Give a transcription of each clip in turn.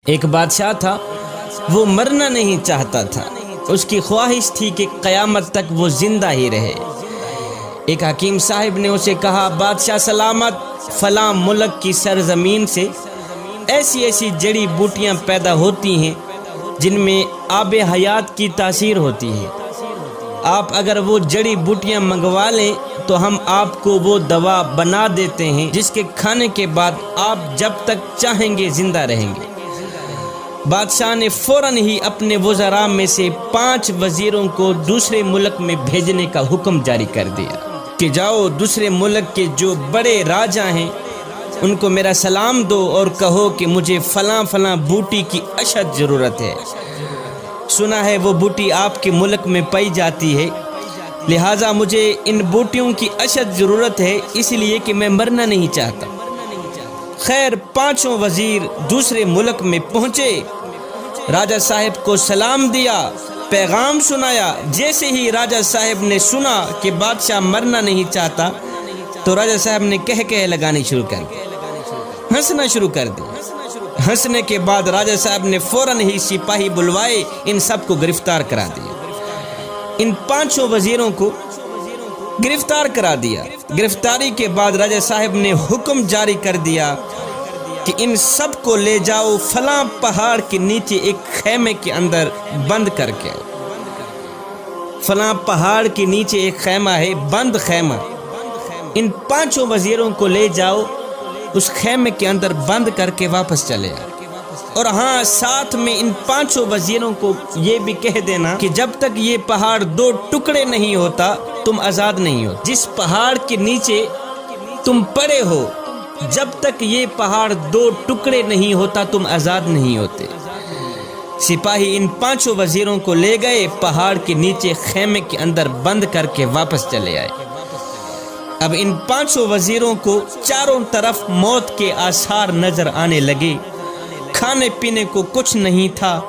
ایک بادشاہ تھا، وہ مرنا نہیں چاہتا تھا، اس کی خواہش تھی کہ قیامت تک وہ زندہ ہی رہے۔ ایک حکیم صاحب نے اسے کہا، بادشاہ سلامت، فلاں ملک کی سرزمین سے ایسی ایسی جڑی بوٹیاں پیدا ہوتی ہیں جن میں آب حیات کی تاثیر ہوتی ہے، آپ اگر وہ جڑی بوٹیاں منگوا لیں تو ہم آپ کو وہ دوا بنا دیتے ہیں جس کے کھانے کے بعد آپ جب تک چاہیں گے زندہ رہیں گے۔ بادشاہ نے فوراً ہی اپنے وزراء میں سے 5 وزیروں کو دوسرے ملک میں بھیجنے کا حکم جاری کر دیا کہ جاؤ دوسرے ملک کے جو بڑے راجا ہیں ان کو میرا سلام دو اور کہو کہ مجھے فلاں فلاں بوٹی کی اشد ضرورت ہے، سنا ہے وہ بوٹی آپ کے ملک میں پائی جاتی ہے، لہٰذا مجھے ان بوٹیوں کی اشد ضرورت ہے، اس لیے کہ میں مرنا نہیں چاہتا۔ خیر 5 وزیر دوسرے ملک میں پہنچے، راجہ صاحب کو سلام دیا، پیغام سنایا۔ جیسے ہی راجہ صاحب نے سنا کہ بادشاہ مرنا نہیں چاہتا تو راجہ صاحب نے کہہ لگانی شروع کر دی، ہنسنا شروع کر دی۔ ہنسنے کے بعد راجہ صاحب نے فوراً ہی سپاہی بلوائے، ان سب کو گرفتار کرا دیا۔ ان 5 وزیروں کو گرفتار کرا دیا۔ گرفتاری کے بعد راجہ صاحب نے حکم جاری کر دیا کہ ان سب کو لے جاؤ فلاں پہاڑ کے نیچے ایک خیمے کے اندر بند کر کے۔ فلاں پہاڑ کے نیچے ایک خیمہ ہے، بند خیمہ، ان 5 وزیروں کو لے جاؤ، اس خیمے کے اندر بند کر کے واپس چلے آؤ۔ اور ہاں، ساتھ میں ان 5 وزیروں کو یہ بھی کہہ دینا کہ جب تک یہ پہاڑ 2 ٹکڑے نہیں ہوتا تم آزاد نہیں ہو۔ جس پہاڑ کے نیچے تم پڑے ہو، جب تک یہ پہاڑ 2 ٹکڑے نہیں ہوتا تم آزاد نہیں ہوتے۔ سپاہی ان 5 وزیروں کو لے گئے، پہاڑ کے نیچے خیمے کے اندر بند کر کے واپس چلے آئے۔ اب ان 5 وزیروں کو چاروں طرف موت کے آثار نظر آنے لگے، کھانے پینے کو کچھ نہیں تھا۔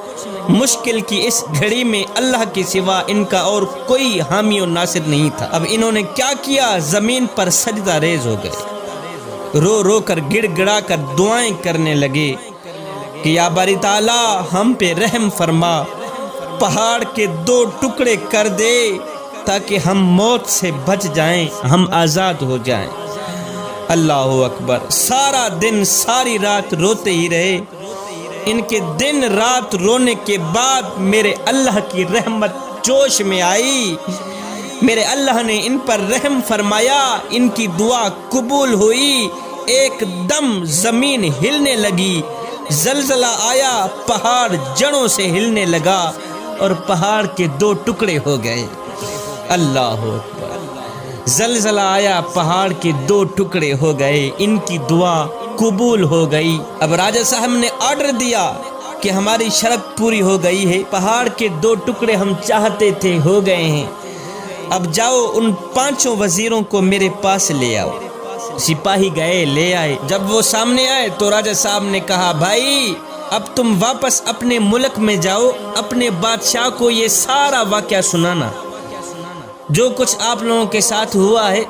مشکل کی اس گھڑی میں اللہ کے سوا ان کا اور کوئی حامی و ناصر نہیں تھا۔ اب انہوں نے کیا کیا؟ زمین پر سجدہ ریز ہو گئے، رو رو کر گڑ گڑا کر دعائیں کرنے لگے کہ یا باری تعالیٰ ہم پہ رحم فرما، پہاڑ کے 2 ٹکڑے کر دے تاکہ ہم موت سے بچ جائیں، ہم آزاد ہو جائیں۔ اللہ اکبر۔ سارا دن ساری رات روتے ہی رہے۔ ان کے دن رات رونے کے بعد میرے اللہ کی رحمت جوش میں آئی، میرے اللہ نے ان پر رحم فرمایا، ان کی دعا قبول ہوئی۔ ایک دم زمین ہلنے لگی، زلزلہ آیا، پہاڑ جڑوں سے ہلنے لگا اور پہاڑ کے 2 ٹکڑے ہو گئے۔ اللہ اکبر۔ زلزلہ آیا، پہاڑ کے 2 ٹکڑے ہو گئے، ان کی دعا قبول ہو گئی۔ اب راجہ صاحب نے آرڈر دیا کہ ہماری شرط پوری ہو گئی ہے، پہاڑ کے 2 ٹکڑے ہم چاہتے تھے ہو گئے ہیں، اب جاؤ ان 5 وزیروں کو میرے پاس لے آؤ۔ سپاہی گئے، لے آئے۔ جب وہ سامنے آئے تو راجہ صاحب نے کہا، بھائی اب تم واپس اپنے ملک میں جاؤ، اپنے بادشاہ کو یہ سارا واقعہ سنانا، جو کچھ آپ لوگوں کے ساتھ ہوا ہے،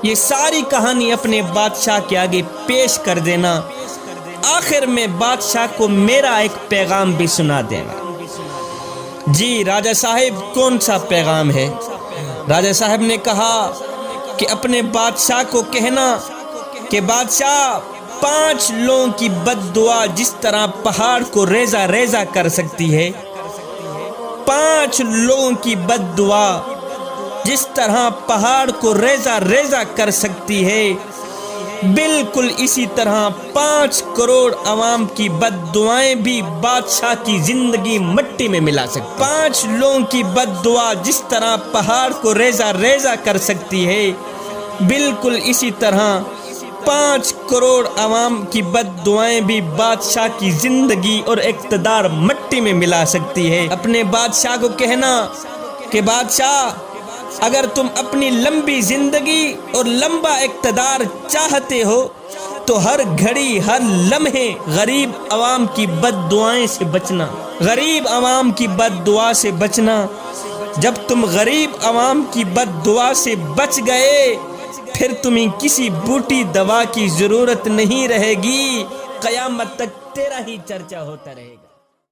یہ ساری کہانی اپنے بادشاہ کے آگے پیش کر دینا، آخر میں بادشاہ کو میرا ایک پیغام بھی سنا دینا۔ جی راجہ صاحب، کون سا پیغام ہے؟ راجہ صاحب نے کہا کہ اپنے بادشاہ کو کہنا کہ بادشاہ 5 لوگوں کی بد دعا جس طرح پہاڑ کو ریزہ ریزہ کر سکتی ہے، 5 لوگوں کی بد دعا جس طرح پہاڑ کو ریزہ ریزہ کر سکتی ہے، بالکل اسی طرح 5 کروڑ عوام کی بد دعائیں بھی بادشاہ کی زندگی مٹی میں ملا سکتی۔ 5 لوگوں کی بد دعا جس طرح پہاڑ کو ریزہ ریزہ کر سکتی ہے، بالکل اسی طرح 5 کروڑ عوام کی بد دعائیں بھی بادشاہ کی زندگی اور اقتدار مٹی میں ملا سکتی ہے۔ اپنے بادشاہ کو کہنا کہ بادشاہ، اگر تم اپنی لمبی زندگی اور لمبا اقتدار چاہتے ہو تو ہر گھڑی ہر لمحے غریب عوام کی بد دعائیں سے بچنا، غریب عوام کی بد دعا سے بچنا۔ جب تم غریب عوام کی بد دعا سے بچ گئے پھر تمہیں کسی بوٹی دوا کی ضرورت نہیں رہے گی، قیامت تک تیرا ہی چرچا ہوتا رہے گا۔